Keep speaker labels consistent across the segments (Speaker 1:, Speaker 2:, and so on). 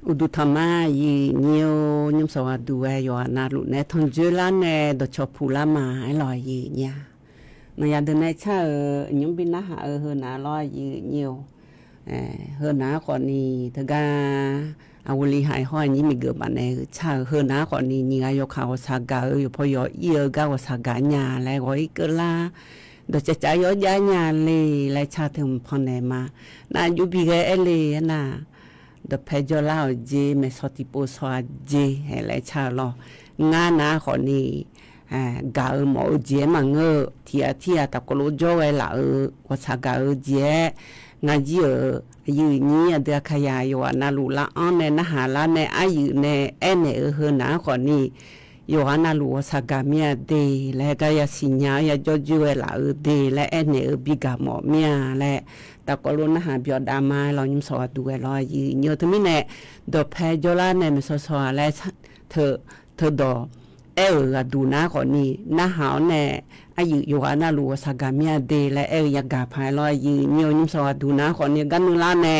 Speaker 1: อุดุธรรมายีเนียวยุมสวัสดูแอยอนาลุเนทอนเจลาเนดชพูลามาไอลอยยีเนี่ยนายาเดนชายุมบินนะหาเฮนาลอยยีเนียวเฮนาก่อนนี้ทกาอาวลีหายห้อยนี้มีเกือบอันเนชาเฮนาก่อนนี้นี่อายกาวสากาอยู่พอยอเอียกาวสากาญาแล้วก็อีกละ ดจะใจยอยญาเลยและชาถึงพอแนมานาอยู่บิเกเอเลนะดเพจลาวเจเมสติโปสวาเจให้และชาลองานาขอนี้กาหมอเจมังเทียตะกโลโจไว้ละว่าชากาเจงาจีอยู่นี่เดือขยายอยู่นาลูละอันเนนะหาละเนอายุเนเอเนเฮนาขอนี้อยู่นาลูว่าชากาเมียเดและก็ยาสิญญายาจอจูไว้ละเดและเอเนบิกาหมอเมียและตะกโลนะหาเบียดามาเรายิมสวัสดูรออยู่เยอะทั้งนี้แน่ดอเพจลาเนมสอและเธอดอดูนะขอนี้นะหาวแน่อายุอยู่นาลูสากาเมียเดและยากาภายลอยอยู่เยอะยิมสวัสดูนะขอนี้กันนูลาแน่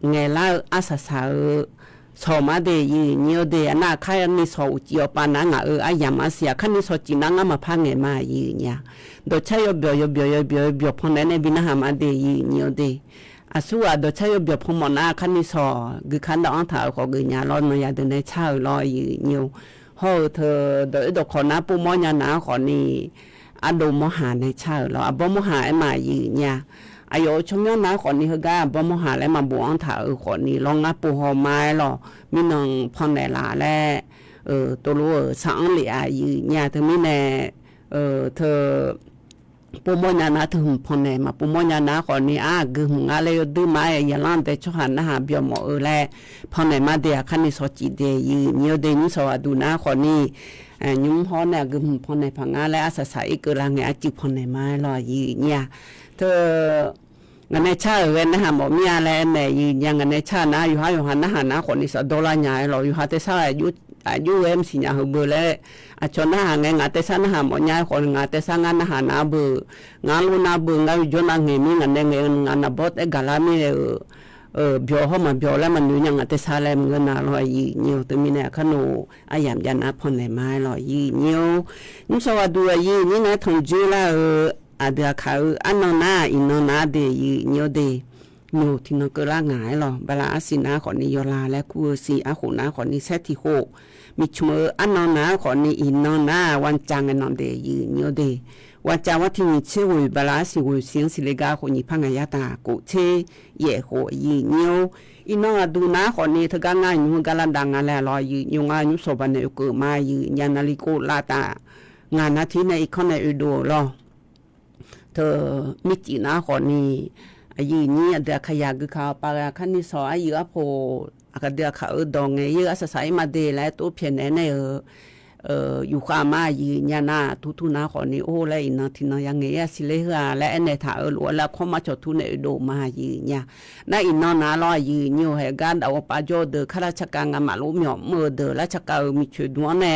Speaker 1: ไงล่ะอาสาสาสอมาเดอยู่เยอะเดน่าใครนี่สอจิอปานะอายามาเสียคันนี่สอจินังมาพังเงมาอยู่เนี่ยโดยใช้ยบพอนในบินะหามาเดอยู่เยอะเดอาสัวโดยใช้ยบพมนาคันนี่สอคือคันดอนถาของกึญาลอนยาเดในชาวลอยอยู่เยอะเฮาเธอโดยดอกขอนาปูมอยานาขอนี่อดมหาในชาวเราบ่มหามาอยู่เนี่ยอายุชมยนาขอนี้เฮกาบ่มหาและมาบวงถาขอนี้ลองนาปูหอไม้หรอมีน้องพอนในลาและตัวรู้สังเหลียอยู่เนี่ยถึงมีแน่เธอปูมญานาถึงพอแนมาปูมญานาขอนี้กึงอะไรดื้อไม้อย่าลั่นแต่ชหันนะหาเบียหมอแลพอไหนมาเดียคันนี้สอจิเดยืเนียวเดนิสวดูนะขอนี้ยุ้มพอเนี่ยกึมพอไหนพังและอาศัยเกิดลางไงจิพอไหนมาลอยยืเนี่ยเธองานในชาเว้นนะหาหมอมีอะไรแม่ยืยังงานในชานะอยู่หันนะหานะขอนี้สดอลลาร์ใหญ่เราอยู่หาแต่ซาอายุสิญาเบอและอาชนะหาไงงาแต่ซานะหาหมอใหญ่คนงาแต่ซางานนะหานาเบงานลุนาเบงาจนาเงมีงานเงงานบดกาลามีเบียวเฮามาเบียวแล้วมันอยู่ยังแต่ซาแลมเงินน่ะลอยยีเนียวตะมีเนี่ยขนูอายามยานะพอนไหนมาลอยยีเนียวนิสวัสดูยีนี่นะทงจูละอาเดาเขาอันนนาอินนาเดยีเนียวเดนูที่นกละหงายหรอบลาสินาขอนิยลาและคูสีอาขุนาขอนิเซติโฮมิชเมออันนนาขอนิอินนาวันจังนอนเดยีเนียวเดว่าจาว่าที่มีชื่อบลาสิวเสียงสิเลกาคนนี้พังยาตาโกเชเย่โหยีเนียวอินนาดูนาขอนี้เธอกางานยุงกาลันดังงานแล้วลอยยุงอายุสบันเนอเกมายียานาลิโกลาตางานนาทีในอีกคนในอุดรอเธอมิจินาขอนี้อายุนี้เดือขยะคือเขาปาคันนี้สออายุอโพอาเดือเขาดองไงเยอะอาศัยมาเดและตัวเพียนในอยู่ความมายืญานาทุนาขอนี้โอ้และอินทินายังไงสิเลหะและในถาหลวแล้วเข้ามาจดทุนในโดมายืญาในอินนาลอยยืญอยู่ให้การเอาปาโจเดข้าราชการงานมาลุมีเมื่อเดราชการมีช่วยดวงแน่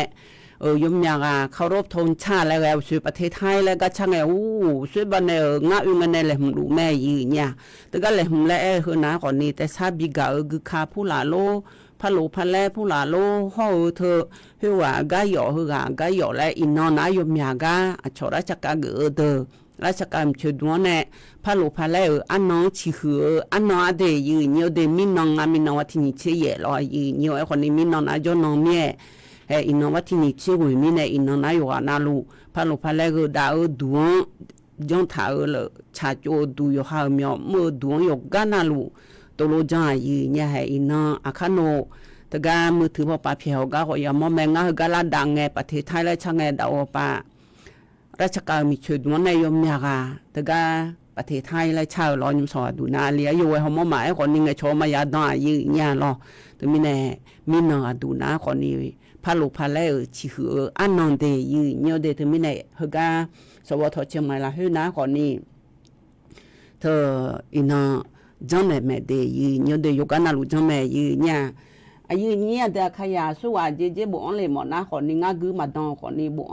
Speaker 1: ยมยากเคารพธงชาติแล้วช่วยประเทศไทยแล้วก็ช่างช่วยบ้านเงาเงินในแหล่งดูแม่ยืญาแต่ก็แหล่งและเฮนะขอนี้แต่ซาบิกาคือคาผู้ลาโลพะโลพะแลผู้ลาโลเฮาเธอฮือว่ากะยอฮือกะยอและอินนอนายมยากาชราชกะเกเดราชการช่วยดวงแน่พะโลพะแลอันน้องชิหืออันน้องอเดยืญเดมินองมินองวัตินิเชเยลอยยืญไอ้คนนี้มินองอาจน้องเมียอินวัตินิเชวยมิเนอินนายนาลูพะโลพะแลก็ดาดวงจงถาเลชาโจดูยหาเมียเมื่อดวงยกานาลูตัวโลจายีเนี่ยให้อินนาอาคาโนตะกามือถือพอปาเพียวก็อย่ามอแมงกาลาดังไงประเทศไทยและช่างไงดาวปาราชการมีช่วยดวงในยมเนี่ยค่ะตะกาประเทศไทยและชาวลอยมสอดูนาเลียอยู่ไว้หอมหมายคนนี้ไงโชมายาดายีเนี่ยรอตัวมีแน่มีนอดูนาคนนี้พาลูพาเลชิหืออันนอนเดยีเนี่ยเดตัวมีแน่เฮกาสวทเชียงใหม่ละฮือนาคนนี้เธออินนาจังแม่แม่เดยีเนี่ยเดยกนาลูจังแม่ยีเนี่ยอายุเนี่ยเดขยะสัวเจบ่อเลยหมดนะคนนี้งากือมาดองคนนี้บ่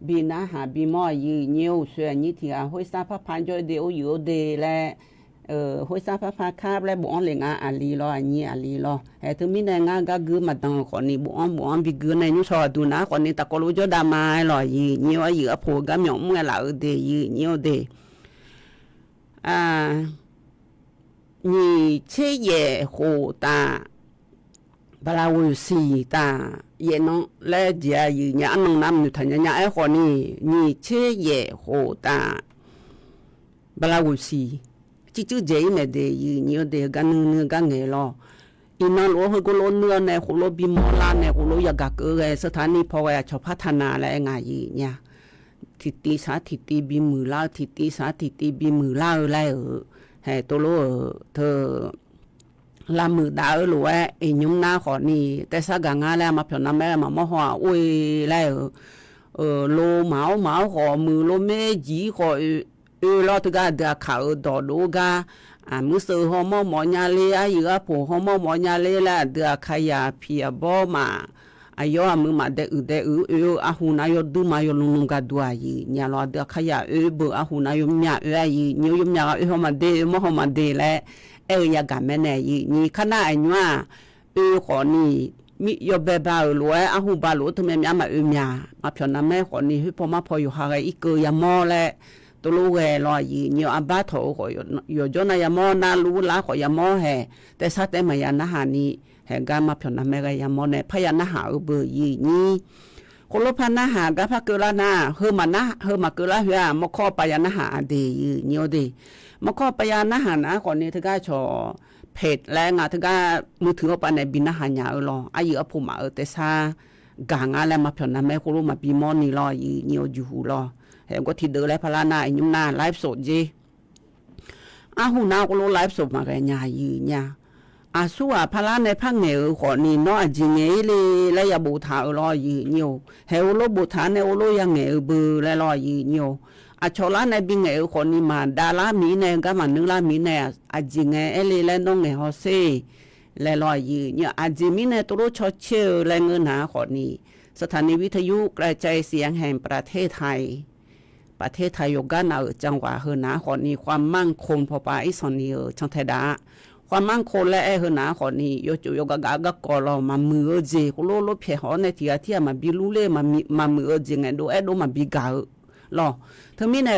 Speaker 1: บีนะหาบีมอยีเนี่ยสวยนี่ที่ห้วยซาพะพันจอยเดออยู่เดและห้วยซาพะพาคาบและบ่เลยงาอาลีรออันนี้อาลีรอแต่ถึงมีแต่งากะกือมาดองคนนี้บ่บีกือในนุสอดูนะคนนี้ตะกอลูจดามาลอยีเนี่ยอายุอโผกะหมอมละเดยีเนี่ยเด你吃也火大บลาวซีตาเยนองและเจียยีญาอันนำนุทัญญาไอ้คนนี้นี่เชเยโหตาบลาวซีจิจุเจยเมเดยีนี่เดกันนึงกันเงลออินนโลฮกโลเนื้อในโคโลบิมอลาในโคโลยากะเกเรสถานีพอวะชอพัฒนาและงายีญาทิติสาทิติบิมือลาทิติสาทิติบิมือลาแลให้โตโลเธอลามือดาวหรือว่าไอ้ยุมนาขอนี่แต่สักงานแล้วมาเพียงน้ำแม่มาหัวอุ้ยแล้วโลเหมาขอมือโลเมจีขอรอตกาเดาข่าวดอโดกามือซื้อหอมหมอยาเลยอยู่กับผู้หอมหมอยาเลยละเดาขยะเพียบ่มาอายุมือมาเดออาหูนายดูมายลุงกาดัวยีเนี่ยเราเดาขยะเบอาหูนายมยายีนิยมยาหอมเดมหอมเดและยากาแม่แน่ยีนี่ขณะอันว่าขอนี่มียบแบบาหลวยอาหูบาหลวทำไมมีมามีมาเพียงน้ำแม่ขอนี่พอมาพออยู่หาอีกยามอและตัวลูกแหลอยยีเนี่ยอาบาโถขออยู่จนยามอนารู้ละขอยามอแห่แต่สัตว์แต่มายันนาหานี่แห่งการมาเพียงน้ำแม่ก็ยามอในพยันนาหาเบอร์ยีนี่คนลพันนาหากับพระเกลานาเฮมานะเฮมาเกลาเฮียมข้อปยันนาหาเดยีเนี่ยเดมข้อปยันนาหานะก่อนนี้ถึงก็ชอเพจแรงถึงก็มือถือเอาไปในบินนาหาญาลออายุอภูมิแต่ซากางอะไรมาเพียงน้ำแม่คนรู้มาปีมอนี่ลอยีเนี่ยอยู่ลอเห็นก็ที่เดินแล้วพลานายุ่มนาไลฟ์สดจีหูนาก็รู้ไลฟ์สดมาแกญายีเนี่ยสัวพลาในพังเหนือขอนี่เนาะจิเงเลยและยาบูทาลอยีเนี่ยเฮโอโลบูทาในโอโลยังเหนือเบอร์และลอยีเนี่ยชอลาในบิงเหนือขอนี่มาดารามีในก็มานึกลามีในจิเงเลยและน้องเหนือฮอเซ่และลอยีเนี่ยจิมีในตัวชอเชลและเงินหาขอนี่สถานีวิทยุกระจายเสียงแห่งประเทศไทยประเทศไทยยกนาจังหวะเฮนาขอนี้ความมั่งคงพอปาอิสนีจังไทดาความมั่งคงและเฮนาขอนี้ยจุยกกากกอลมามือเจโคโลโลเพหอในที่ที่มาบิลูเลมามือเจไงดูมาบิกาลอเธอมีใน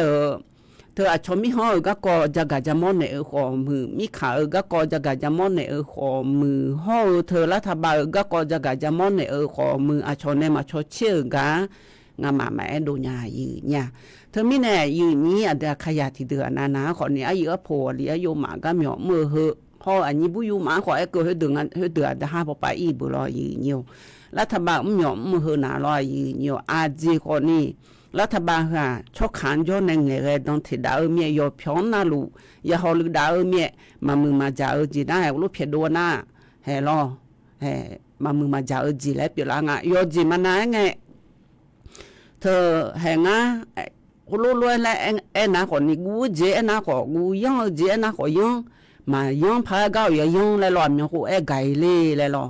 Speaker 1: เธออาชมิฮอกกอจักจามอนในขอมือมีขากกอจักจามอนในขอมือฮอเธอรัฐบาลกกอจักจามอนในขอมืออาชนในมาชเชื่อกางามาแม่ดูญายีเนี่ยเธอมีแน่ยีนี้อาจจะขยะที่เดือนนาขอนี้อายุพอหรืออายุหมาก็เหมียวมือเหอะพออันนี้บุยุหมาขอไอ้เกิดให้เดือนจะห้าพอไปอีบุรอยีเนี่ยรัฐบาลเหมียวมือเหอะหนารอยีเนี่ยอาจีขอนี้รัฐบาลค่ะชกขันย้อนในเงยดองที่ดาวเมียยอพิอนนาลูยาฮอลึกดาวเมียมามือมาจ่าจีได้ลูกเพียดัวหน้าเฮลอเฮมามือมาจ่าจีแล้วเปล่างะยอจีมานาไงเธอแห่งกูรู้แล้วนะคนนี้กูเจนะขอกูยังเจนะขอยังมายังพาเก้ายังแล้วหลอมยังกูไก่เล่แล้วหลอ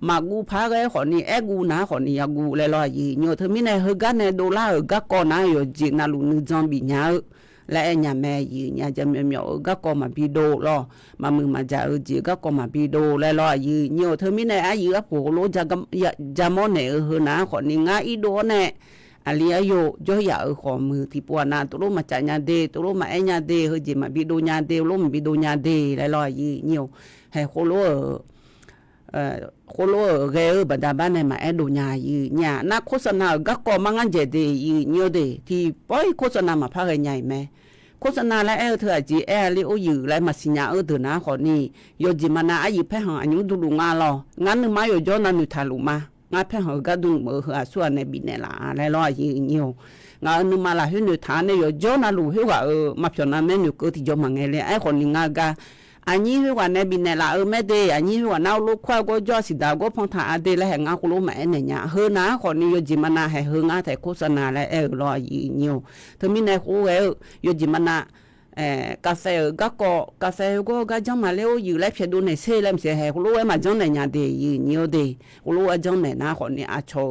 Speaker 1: มากูพาไก่คนนี้กูนะคนนี้กูแล้วหลอยีโยเธอมีในเฮกันในดอลลาร์ก็ก่อนนะอยู่จีน่าลุนึกจอมบิญญาและญาแม่ยีญาจะเมียวก็ก่อมาบิโดลอมามือมาจ่าจีก็ก่อมาบิโดแล้วหลอยีโยเธอมีในอายุกูรู้จะมอนเนี่ยเฮนะคนนี้ง่ายโดนเนี่ยอาลีอายุจ่อยาขอมือที่ปวนาตุลุมาจ่ายาเดตุลุมาเอยาเดเฮจิมาบิโดญาเดลุมบิโดญาเดแล้วลอยยีเนียวให้โคโลเกบัดาบ้านในมาเอโดญายีเนี่ยนักโฆษณาก็ก่อมังงันเจเดยีเนียวเดที่ปอยโฆษณามาพาใหญ่แม่โฆษณาและเธอจีลิโอยูและมาสิญาเดนะขอนี่โยจิมานาอายุแพ้หาอันยุดุลุงาลองั้นนึมาโยจอนานุทาลุมางาเพ่งก็ดุมือหัวส่วนในบินละแล้วรอยีนิวงานึมาละหินุฐานเนี่ยจอนาลูหิวะมาเพียงนั้นเนี่ยก็ที่จอมังเงเลยไอ้คนนี้งากาอันนี้หิวะในบินละไม่ได้อันนี้หิวะน่าลูกควายก็จอสิดาก็พงทาอดีแล้วแห่งาคุลุมาเนี่ยเฮนะคนนี้โยจิมานาให้เฮงาแต่โฆษณาและรอยีนิวเธอมีในคูโยจิมานากาแฟกาแฟก็จังมาแล้วอยู่แล้วเพียดูในเซเลมเสียให้กูรู้ว่ามาจังในญาติยีเนียวดีกูรู้ว่าจังในนะคนนี้อาชอ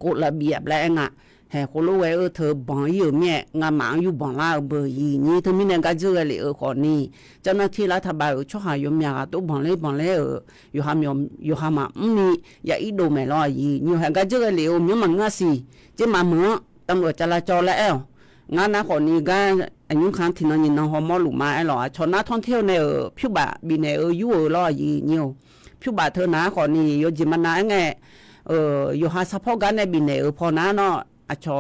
Speaker 1: กูระเบียบแล้วงะให้กูรู้ว่าเธอบังอยู่เมียงาหมางอยู่บังลาเบอร์ยีนี่เธอมีในการเจอเลยคนนี้เจ้าหน้าที่รัฐบาลช่วยหายมยาตัวบังเลยอยู่หามอยู่หามานี่อย่าอีโดไม่รอยีนี่ให้การเจอเลยมีมันง่ายสิจะมาเมื่อตำรวจจราจรแล้วงานนะคนนี้ก็อันยุครั้งที่นั่นยินน้องฮอมอลุมาไอ้หรอชนนักท่องเที่ยวในผิวบะบินในยูรอยีเนียว ผิวบาเธอนาขอนี่โยจิมานาไงอยู่หาซัพพอร์ตกันในบินเนี่ยพอนาเนาะอะชอ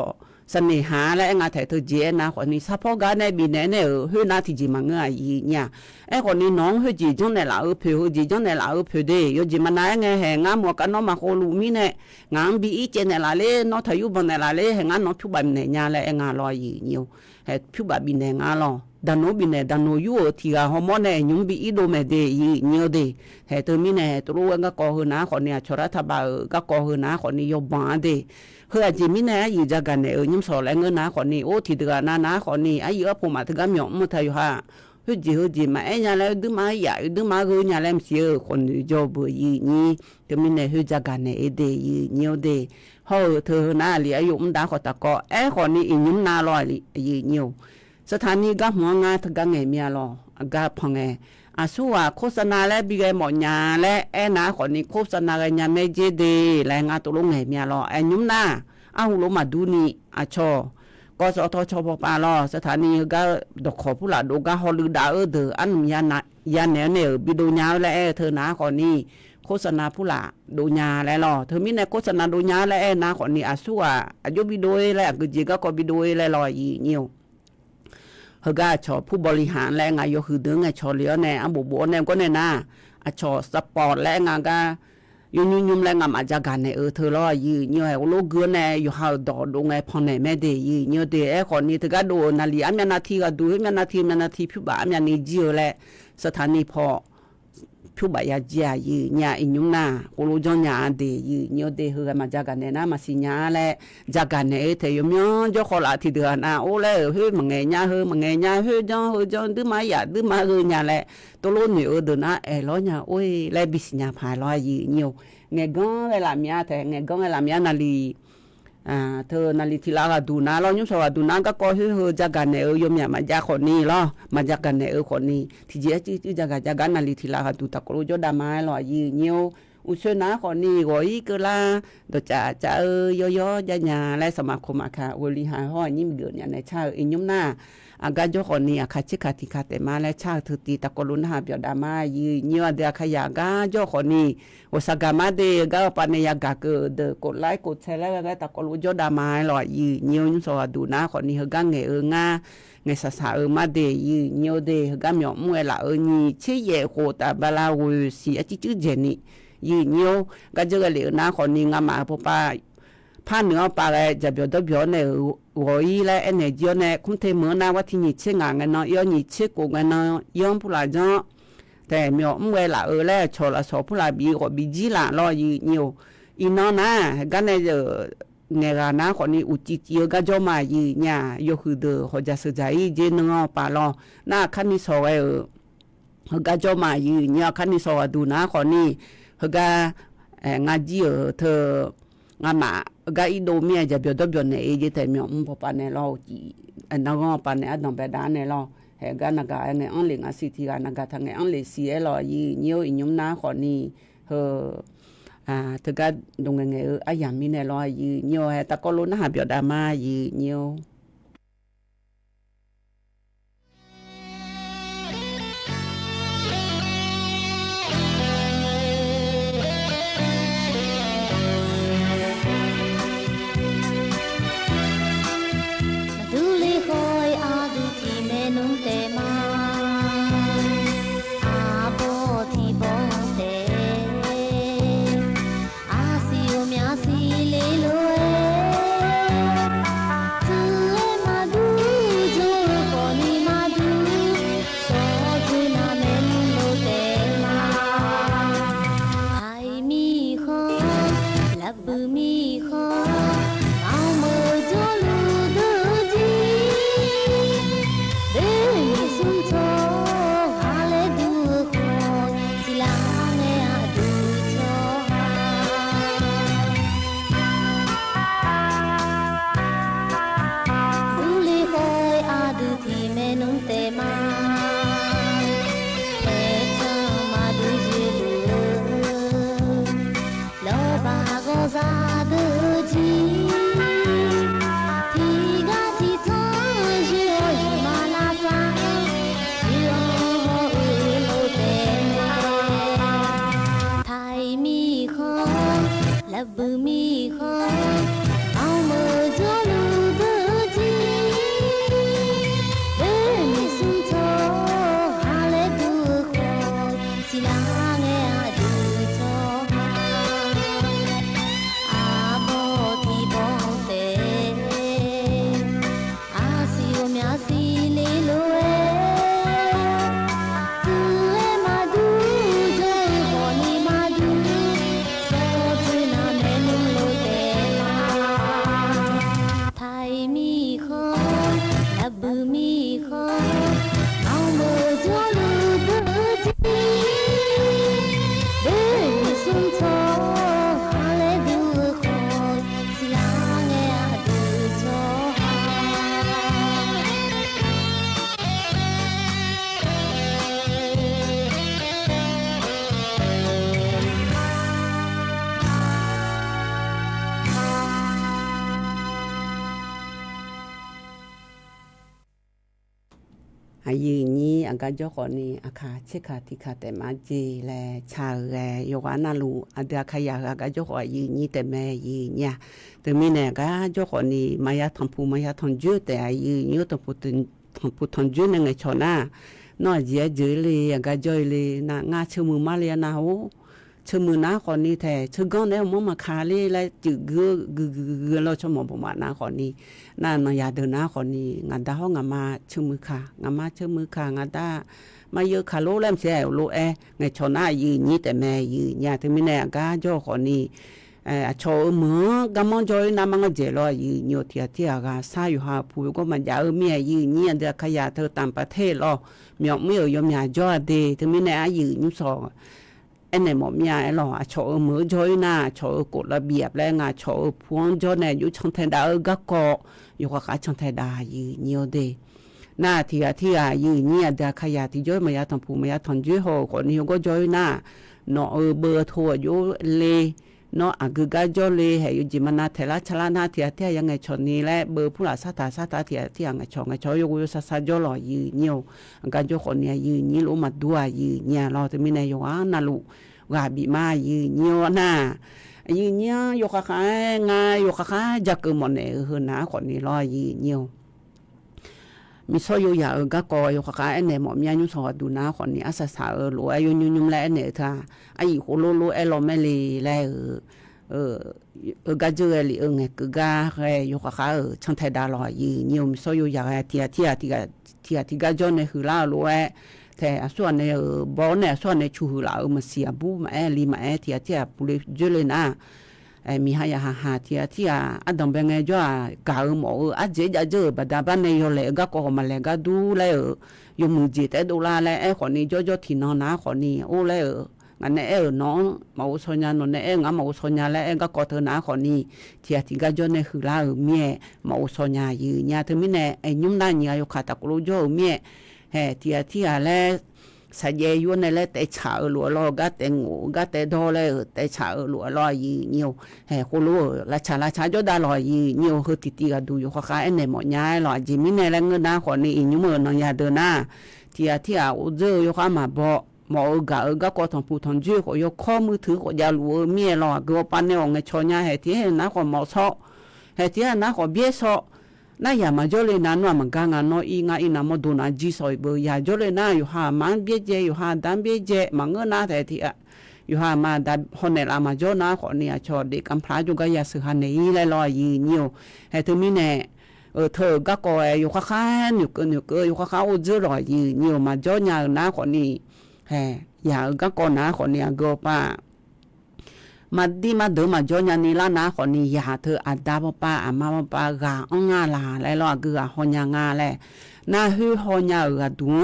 Speaker 1: เสน่หาและงาไทเธอเจนะขอนี่ซัพพอร์ตกันในบินเนี่ยเฮือนาที่จิมาเงยอีเนี่ยไอ้ขอนี่น้องเฮือจีจังในละเพอจีจังในละเพอเดโยจิมานาไงแหงาหมวกันเนาะมาโคลูมีเนี่ยงามบีอีเจในละเลเนาะทายุบันในละเลแหงาเนาะผิวบาเนี่ยญาและงาลอยอีเนี่ยแหผิวบาบินเนี่ยงาลอดานโนบินเนี่ยดานโนยูที่กาฮอร์โมนเนี่ยยุงบีอีโดเมเดอีเนี่ยเดแหเตมีเนี่ยตรูงก็กอหือนาขอเนี่ยชรัฐบาก็กอหือนาขอนี่ยบานเดเฮือจิมีเนี่ยอีจักกันเนี่ยยุมสอแลเงินนาขอนี่โอที่ตะนาขอนี่อายุผมมาตะกะหมอมทะอยู่ฮะเฮือจิมาไอ้ญาแล้วดึมาอย่าดึมากูญาแล้วสิคนจอบอีนี่ตมีเนี่ยเฮือจักกันเนี่ยเดอีเนี่ยเดเฮาเธอนาลีอายุมดาขอตะกอไอ้ขอนี่ยุมนาลอยอีเนี่ยสถานีก็หัวงาทกะไงเมียลอกะพงไงอาสู้ว่าโฆษณาและบิไงหมอญาและแอนาขอนี่โฆษณาไงญาเมเจเดแลงาตุลงไงเมียลอไอ้ยุมนาอาหูลมาดูนี่อาชอกสทชปปลสถานีก็ดอกขอผู้ละดูก็ฮอลือดาเดออันยานะยาแนวเนี่ยบิดูญาและเธอนาขอนี่โฆษณาผู้ละดูญาและลอเธอมีในโฆษณาดูญาและนาขอนี่อาสู้ว่าอายุบิดูและกึจิก็บิดูและลอยอีเหี่ยวเฮกาชอผู้บริหารและงายคือเดืองไงชอเลียวแน่อันบ่แน่ก็แน่นาอะชอสปอร์ตและงากายุ่มและงามอาจกันในเธอรอยีเหี่ยวโลเกแน่อยู่หาดอดงไงพอแน่แม่เดยีเหี่ยวเดขอนี่ตะกะโดนาลีอันนาทีก็ดูให้นาทีผิวบาอันนี้จิวและสถานีพอผิวบายาจียีญาอิญุมนาโคโลจอนญาเดยีเหี่ยวเดเฮกามาจักันแน่นะมาสิญาและจักันแน่เทยมยอนจอขอลาที่เดือนโอและเฮมังไงญาเฮมังไงญาเฮจอนดึมาญาดึมาเฮญาและตโลนี่เดนะลอญาโอ้ยและบิสญาพาลอยีเหี่ยวไงกองเวลามีแต่ไงกองเวลามีนาลีเธอนาลีทีลาก็ดูนะเรายุ่งสวัสดูนะก็ก็เฮจักกันเนี่ยยมเนี่ยมาจากคนนี้ล่ะมาจากกันเนี่ยคนนี้ที่เจ๊ที่จักกันนาลีทีลาก็ดูตะกรุจดามาล่ะยีเนียวอุชนะคนนี้ก็อีกละดจะย่อๆญาและสมาคมอาคาบริหารห้อยิ่งเดือนเนี่ยในชาอิยุมนาอากาจคนนี้อาคาชิคาติคาแต่มาและชาถือตีตะกรุนหาเบียดามายีเนียวเดียขยากาจคนนี้โอซากามาเดก็ปานยากาเกเดกดไลค์กดแชร์แล้วก็ตะกรุจดามาล่ะยีเนียวยุ่งสวัสดูนะคนนี้เฮกังงาไงสามาเดยีเนียวเดเฮกามยอมมวยละนี่เชเยโคตาบาลาวุสีอจิจืเจนี่ยีเนียวก็จะเหลือนะคนนี้งามาพป้าผ้าเนื้อปลาอะไรจะเบียดเบียดเนี่ยหัวอีและเอเนจีเนี่ยคุ้มเทเหมือนนะว่าที่นี่เชื่องานเนาะย้อนนี่เชื่อกูกันเนาะย้อนผู้หลายจ้าแต่เมียเมื่อละแล้วชอละชอผู้หลายบีก็บีจีละรอยีเนียวอีน้องนะกันเนี่ยจะเงยกันนะคนนี้อุจิเจียก็จะมายีเนี่ยยกคือเดอเขาจะสนใจเจนงอปลาลอหน้าคันนี้สวยเขาก็จะมายีเนี่ยคันนี้สวยดูนะคนนี้เขาก็งาจีเธองามาก็อีโดเมียจะเบียดเบียดเนี่ยเอเจแต่เมียพอปานเนี่ยเราจีอันนั้นก็ปานเนี่ยอันนั้นเป็นด้านเนี่ยเราเฮกันนักการเนี่ยอันเลี้ยงอาศิที่กันนักการทางเนี่ยอันเลี้ยงเสียเรายีเนียวอิยุมนาคนนี้ถึงก็ดงเงี้ยอายังมีเนี่ยเรายีเนียวตะกลุนหาเบียดามายีเนียว
Speaker 2: Hãy subscribe cho kênh Ghiền Mì Gõ để không bỏ lỡ
Speaker 1: ยืนี้อังกะจอขอนี่อาคาเชคาติคาแต่มาเจแลชาแรยกานาลูอัดาขยากะจอขอยืนี้แต่แม่ยืเนี่ยแต่มีแน่กะจอขอนี่มายาทังผู้มายาทังจุแต่ยืนี้ตะพุทังผู้ทังจุนั่นไงชอนะนอเจียเจเลยอังกะจอยเลยนะงาชมือมาเลยนะโหชมือนะขอนี่แท้ชกอนแล้วมมาคาเลยและจึกกึเราชมบ่มานะขอนี่นั่นยาเดินนะขอนี่งาดาเฮางามาชมือค่ะงามาชมือค่ะงาดามาเยอะคาโลแลมเสียโลไงชอนะยืนนี้แต่แม่ยืนญาถึงมีแน่กะจ่อขอนี่ชอมือกำมองจอยนามังเจรอยืนโยเทียกะซาอยู่หาผู้ก็มันยาเมียยืนนี้เดขยะเธอตามประเทศรอเมียไม่ยอมยาจ่อเดถึงมีแน่ยืนสออันไหนหมอมยาหรอชอมือจอยหน้าชอกฎระเบียบและงาชอพวงจอเนี่ยอยู่ช่องไทยดากะกออยู่กับช่องไทยดายืนเนียวเดหน้าที่ยืนเนี่ยเดขยะที่จอยมายาทำผู้มายาทำจุ้ยโหคนนี้ก็จอยหน้าเนาะเบอร์โทรอยู่เลยเนาะกึกะจอเลยให้อยู่จิมนาเทละชลานาเทียยังไงชนนี้และเบอร์ผู้ละสาตาเทียไงชออยู่ซาจอลอยืนเนียวกะจอคนเนี่ยยืนนี้รู้มาดัวยืนเนี่ยเราจะมีในอยู่นาลูว่าบิมายืนเนียวนะยืนเนี่ยอยู่ค่ะงาอยู่ค่ะจักหมดเนี่ยนะคนนี้รอยืนเนียวมีซอยอยู่กะกออยู่ค่ะอันไหนหมอมยายุสอดูนะคนนี้อาสาหลวอายุยุ่มและอันไหนท่าไอ้โคโลลอแม่ลีแลกะเจอลิไงกะกะอยู่ค่ะช่างไทยดาลอยืนเนียวมีซอยอยู่เทียกะจอเนี่ยคือลาหลวแต่ส่วนในบ่อเนี่ยส่วนในชูหือลามาเสียบูมาลีมาเทียปุริเจเลนะมีหายหาเทียอันดับเป็นไงจ้ากาหมอเจบัดบ้านในยอเลกก็มาเลกดูเลยยมือจีแต่ดูลาแล้วคนนี้จ่อที่นอนนะคนนี้โอ้เลยงั้นน้องมาอุศญานนงั้นมาอุศญาแล้วก็เธอนะคนนี้เทียที่ก็จ่อในคือลาเมียมาอุศญายืนยาเธอไม่แน่ยุ่มได้เนี่ยอยู่ขาตะกรูจ่อเมียเทียแล้วสัญญาอยู่ในแล้วแต่ชาหลัวรอก็แต่งูก็แต่ดอเลยแต่ชาหลัวรอยืนเนียวคนรู้ราชาจ่อดารอยืนเนียวคือติก็ดูอยู่ค่ะไอ้ไหนหมดย้ายรอจิมิในแล้วเงินนะคนนี้ยุ่มนอนยาเดินหน้าเทียอุจอยู่ค่ะมาบอกหมอกก็ทองผู้ทองจื้อก็ยกข้อมือถือก็ยาหลัวเมียรอก็ปันในองค์ชอยาที่นะคนหมอซอที่นะคนเบี้ยซอน่าอย่ามาจ่อเลยนั้นว่ามันกางานน้อยงานามาดูนาจีซอยเบอร์อย่าจ่อเลยนะอยู่หามันเบี้ยเจอยู่หาดันเบี้ยเจมันเงินนะแต่ที่อยู่หามาดับคนเนี่ยมาจ่อนะคนเนี่ยชอเด็กกำพร้าจุกยาสือหันนี่เลยรอยืนอยู่ให้เธอมีแน่เธอก็กอยอยู่ข้างอยู่เกินอยู่ข้างอุจรอยืนอยู่มาจ่อเนี่ยนะคนนี้อย่าก็ก่อนนะคนเนี่ยก็ป้ามาดีมาเดิมมาจ่อเนี่ยนี่ละนะคนนี้อย่าเธออัดดาบป้ามาป้ากาองาลาแล้วรอเกือหอนยางาแลน่าฮือหอนยาดู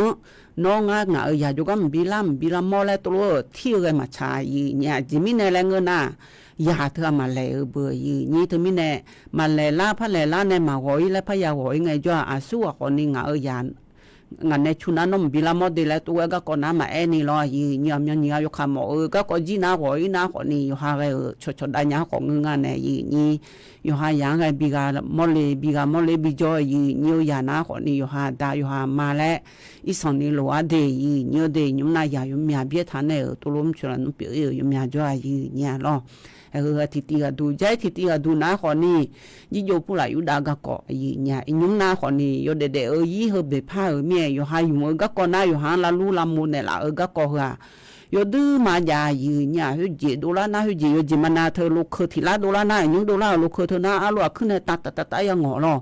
Speaker 1: น้องงาอย่าอยู่กันบิลามอแล้วตัวที่เลยมาชายเนี่ยจิมิเนแลเงินน่ะอย่าเธอมาเลยเบอร์นี่เธอมิเนมาเลยล่าพะเลยล่าในมาหอยและพะยาหอยไงจ่ออาสู้คนนี้ยานงั้นในชุนันนมบิลามอดีแล้วตัวก็ก่อนน้ำมานี่รอยืนยำอยู่คำก็จีน่าหอยน่าคนนี้อยู่หาอะไรชดได้ยาของงานเนี่ยยืนนี่อยู่หาอย่างไรบิกามอลบิจอยยืนยานาคนนี้อยู่หาได้อยู่หามาแล้วอีสานนี่รัวเดียยืนเดียยุ่มนายยุ่มยาเบี้ยทันเนี่ยตัวล้มชวนนุ่มเปียยุ่มยาจ่อยยืนเนี่ยรอทิติก็ดูใจทิติก็ดูนาคนนี้ยี่โยผู้หลายอยู่ดากก็ยืนเนี่ยยุ่มนาคนนี้อยู่เด็ดยี่เฮเบพ้าเมียอยู่หาอยู่ก็ก่อนหน้าอยู่หาลาลูลามูเนี่ยละก็ก็ฮะอยู่ดื้อมาจายืนเนี่ยหุ่นจีดูแลนะหุ่นจีอยู่จีมันนาเธอลูกคือที่ละดูแลนะยุ่งดูแลลูกคือเธอนะอาลูกขึ้นในตายังงอเนาะ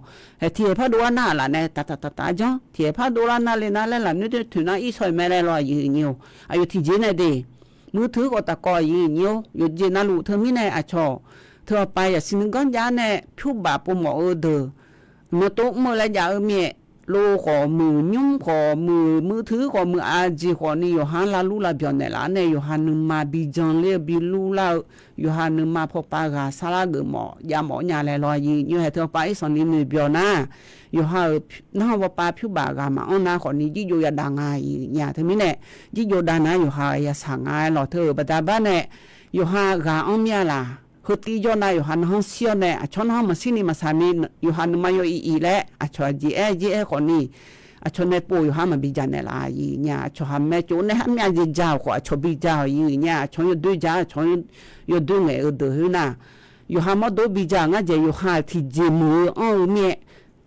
Speaker 1: เทียบพระดูแลนะละเนี่ยตาจังเทียบพระดูแลนะเลยนะแล้วละนี่จะถึงนะอีสอยแม่เลยรอยืนอยู่อายุที่จีนเดมือถือก็ตะกอยืนอยู่จีน่าลูกเธอไม่ในอาชอเธอไปสิ่งก้อนยาเนี่ยผู้บาปหมอเด้อมาโต๊ะมือและยาเมียโลขอมือยุ่มขอมือถือขอมืออาจีขอนี่อยู่หันลาลูลาเบียนเนี่ยละเนี่ยอยู่หันนึงมาบิจังเลยบิลูลาอยู่หันนึงมาพบปากาสาระเกหมอยาหมอยาเลยลอยอยู่ให้เธอไปสอนนี่มือเบียนนะอยู่หันน้าว่าป้าผิวบากามาอ้อนาขอนี่ยิ่งอยู่ยาดังไงเนี่ยเธอไม่เนี่ยยิ่งอยู่ดังนะอยู่หันยาสั่งไงหล่อเธอบัดบ้านเนี่ยอยู่หันกาอ้อมยาละคือที่ย้อนนายอยู่หันห้องเสียเนี่ยชนห้องมาสินี่มาสามีอยู่หันมาอยู่อีแล้วชอจีคนนี้ a cho ne po yo ha ma bi ja ne la yi nya cho ha me cho ne ha mya ji ja ko cho bi ja yi nya cho yo du ja cho yo du nge o de hu na yo ha ma do bi ja nga je yo ha ti je mu o mie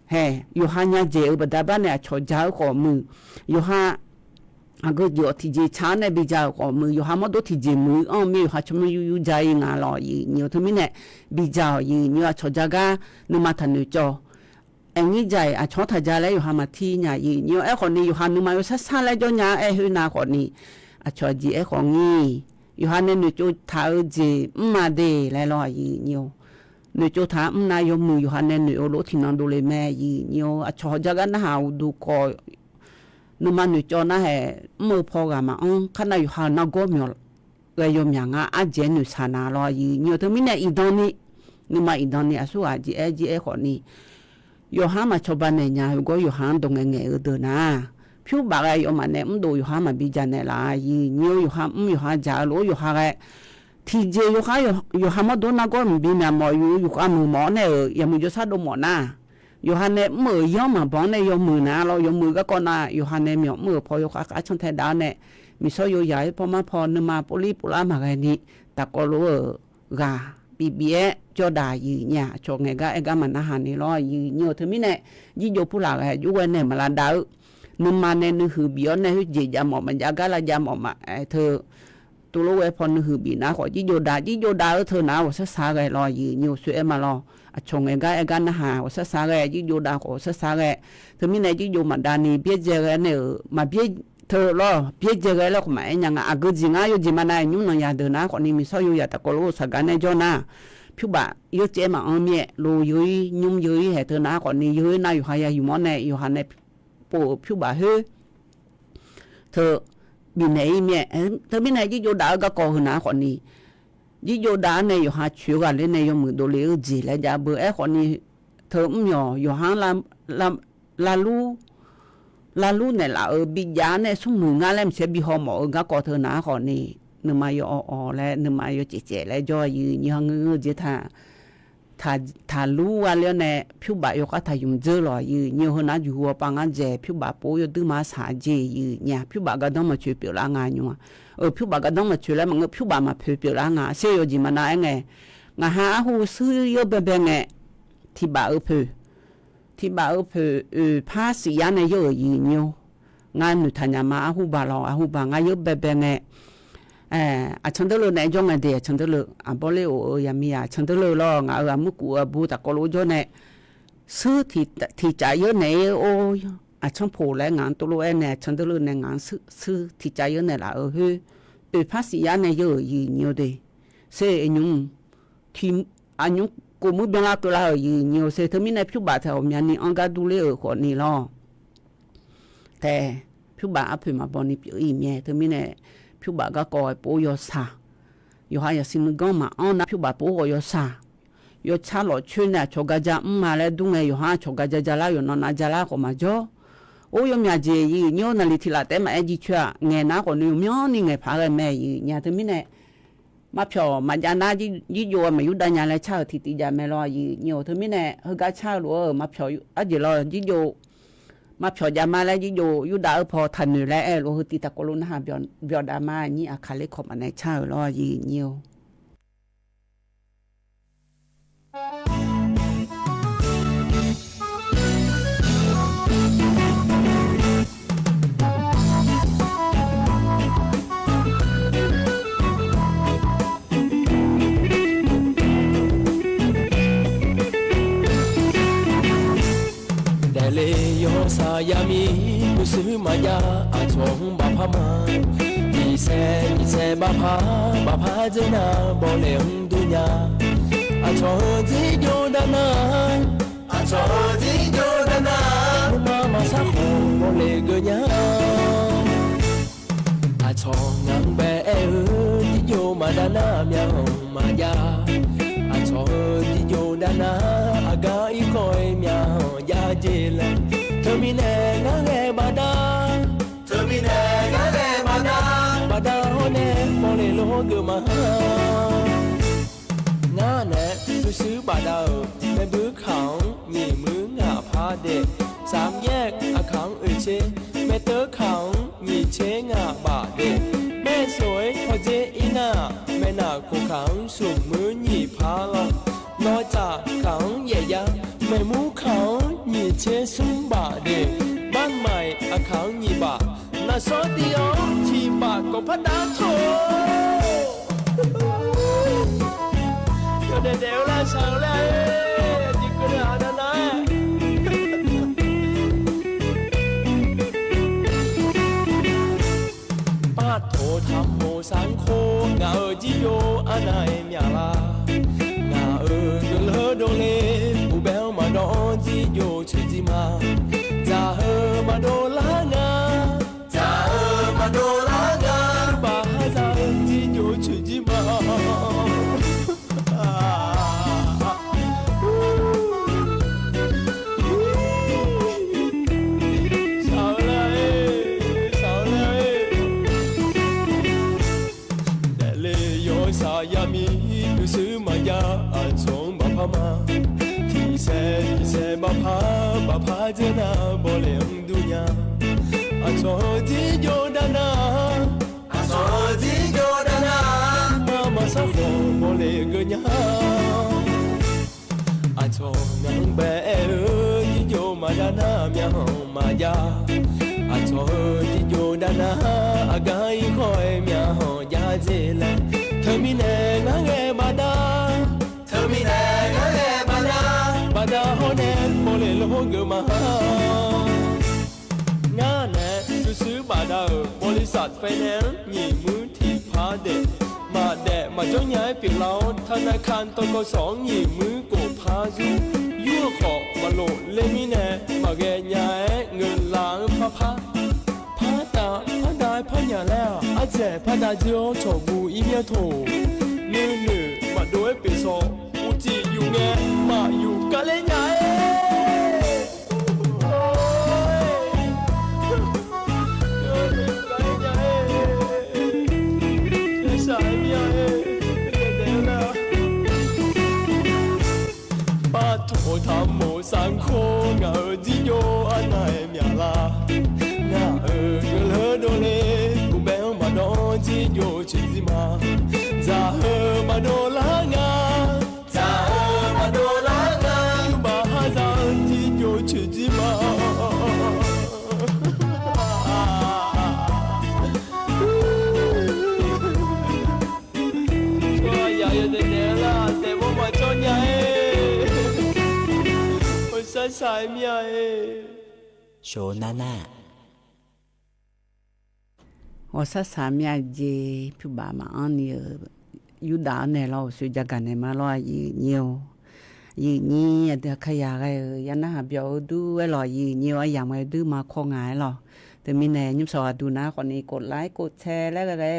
Speaker 1: he yo ha nya je o ba da ba ne cho ja ko mu yo ha ago yo ti je cha ne bi ja ko mu yo ha ma do ti je mu o mie yo ha cho mu yu ja yi nga lo yi nyo to mi ne bi ja yi nyo cho ja ga nu ma tha nu cho anh nghĩ vậy à cho thời gian lấy yoha mà thi nhà gì nhiều ấy còn đi yoha nhưng mà yo sát sát lấy cho nhà ấy hơi nào còn đi à cho gì ấy còn nghi yoha nên người cho tháo gì mà để lại lo gì nhiều người cho tháo na yo mù yoha nên người lỗ thì nó đồ lấy mẹ gì nhiều à cho giờ cái nào đủ coi nhưng mà người cho nó hệ mơ phò cả mà ông khán này yoha nó có nhiều cái yo nhà ngã à dễ người xa na lo gì nhiều thứ mình này idon đi nhưng mà idon đi à số à gì ấy còn đi yo ha ma choba ne nya go yo han dong nge e de na phu ba ga yo ma ne do yo ha ma bi ja ne la yi nyo yo ha ja lo yo ha ga ti je yo ha ma do na go bi na mo yo ka mu mo ne ya mu jo sa do mo na yo ha ne mo yo ma bo ne yo mu na lo yo mu ga ko na yo ha ne myo mo pho yo ka chon the da ne mi so yo ya po ma pho ne ma poli pula ma ga ni ta ko lo ga bị bịa cho đà gì nhà cho ngày ga mà nó hành thì lo gì nhiều thứ mấy này ví dụ phụ là cái chú quen này mà là đỡ nhưng mà nên nó hư bịa này hư gì ra mà giá cái là ra mà thưa tôi lúc ấy phong nó hư bị nó khỏi ví dụ đỡ thưa nào sẽ xa cái lo gì nhiều chuyện mà lo cho ngày ga nó hà sẽ xa cái ví dụ đỡ của sẽ xa cái thứ mấy này ví dụ mà đà này biết giờ cái này mà biết thưa lo biết giờ cái lo của mày nhà ngã cái gì ngã gì mà này nhưng nó nhà được nó còn mình sao yêu nhà ta có lo sao cái này cho na phiếu bạ yêu chế mà ông mẹ lô dưới nhung dưới hệ thưa nó còn đi dưới này hay là dùng món này yêu hành này bộ phiếu bạ hơi thưa bị này mẹ thưa bên này chứ vô đá cái cò hơn nó còn đi chứ vô đá này yêu hạt chiếu cả lên này yêu mực đồ lấy gì lại giá bữa ấy còn đi thưa nhỏ yêu hàng là lu này là ở bị giá này xuống mười ngàn em sẽ bị họ mỏ cái cò thưa nó còn đi nhưng mà yo lại nhưng mà yo chế lại cho như người chỉ thà lu à lên này phiếu bạ yo có thà dùng dơ rồi nhiều hơn nó dùng bằng anh dè phiếu bạ bố yo tư mà xả dè nhà phiếu bạ cái đó mà chơi biểu là ngay nhưng mà ở phiếu bạ cái đó mà chơi lại mà phiếu bạ mà biểu là ngay xe yo gì mà nói nghe ngà ha hu sư yo bè nghe thì bạ ở phá sĩ anh này yo nhiều ngay người thằng nhà mà hu bà ngay yo bè nghe à chẳng được này cho ngày thì chẳng được bảo lệ ở nhà mi chẳng được lo ngã ở mức của bố ta có lối cho này sư thì trái yếu này ôi chẳng phổ lại ngã tôi lối này chẳng được này ngã sư thì trái yếu này là ở hơi phát sĩ này giờ gì nhiều đấy sẽ nhung thì nhung cô muốn bên là tôi là ở gì nhiều sẽ thứ mình này phiếu bạc theo nhà này anh cả đủ lệ ở khỏi này lo thế phiếu bạc phải mà bọn này biểu ý mẹ thứ mình này phiếu bạc cái coi bố yo xa yo hay là xin gom mà ông na phiếu bạc bố yo xa yo cha lo chuyện này cho cái giá mà lại đúng này yo ha cho cái giá là yo nó na giá là của mà cho ô yo nhà gì gì nhớ là thì là tem mà gì chưa nghe nó còn nhiều nhớ ni nghe phá cái mẹ gì nhà thứ mấy này mà phiếu mà nhà na gì yo mà yo nhà lại cha thì nhà mẹ lo gì nhiều thứ mấy này hơi cái cha luôn mà phiếu à gì lo gì yo mà phiếu nhà mà lại gì yo đãพอทันอยู่แล้วโลติตะโกลุนะเบียดามานี่อาคาเลขอบอันไหนเช่าlo gì nhiều
Speaker 2: Sayami musumaya atong bapama ise bapa jena boleng dunya atong jodana mama sakho bolegnya atong ngang be yo madana myang maya atong jodana aga ikoi myang ya jela Termine ngare bada bada hone mole lo gema nga ne su bada me bu khang mi mu nga pha de สามแยกอาขังเชแม่เตอขังมีเชงาบาเดแม่สวยพอเจอีน่าแม่นาคูขังสุมมือหยีพาลอนอจากขังเยยะแม่มูขังมีเชซุมบาเดบ้านใหม่อาขังหยีบานาซอติโอทีบาก็พดาโถก็เดวละชาวละจิกระดานะป้าโทธรรมโมสังโฆงาจิโยอะนายမြာလာငါဒလဒเลဘူဘဲမတော်จิโยချီစီမာဇာဟမဒေါ်လာငါဇာဟမဒေါ်လာငါဘာဇာจิโยချီစီမာยามีดูซื้อมายาอันสงบพมาที่แสบพาบพาเจนาบ่เลงดุญาอันโซจิโยดานาอันโซจิโยดานามาซะโคบ่เลกญาอันโซนังเบจิโยมาดานาမြာมายาอันโซจิโยดานาอากายคอยမြာยาเจลเธอมีแน่งาแงบาดาเธอมีแน่งาแงบาดาบาดาโหแน่โมเลโลกมางาแน่ดูซื้อบาดาบริษัทไฟแนนซ์มีมือที่พาเด็กมาแดะมาจ้องย้ายปิดเราธนาคารตกส2มีมือโกพาซูยั่วขอมาโลเลมีแน่มาแกย้ายเงินล้างพาพาได้พะญาแล้วอาเจพะดาจิโอโฉบูอีเมียโถนื่มาด้วยปิโซอูจิอยู่แงมาอยู่กะเลญาโทธรรมโมสังโฆงาจิโยอะนายမြာလာငါကလဒိုလေဘူဘဲမတော်จิโยချီစီမာဇာဟမဒေါ်လာငါဇာဟမဒေါ်လာငါဘာဟာဇာจิโยချီစီမာya ya de la te bo ma chonya sa sai mia
Speaker 3: โชนานา
Speaker 1: โอซาสามยาเจผู้บามาอันนี้อยู่ดาวเนี่ยเราสุจักกันเนี่ยมาลอยยีเนียวยีนี่เดี๋ยวขยายยันนะเบียวดูไว้ลอยยีเนียวอย่างไม่ดื้อมาคงหายหรอแต่มีแน่ยุ่งสอดูนะคนนี้กดไลค์กดแชร์แล้วก็ได้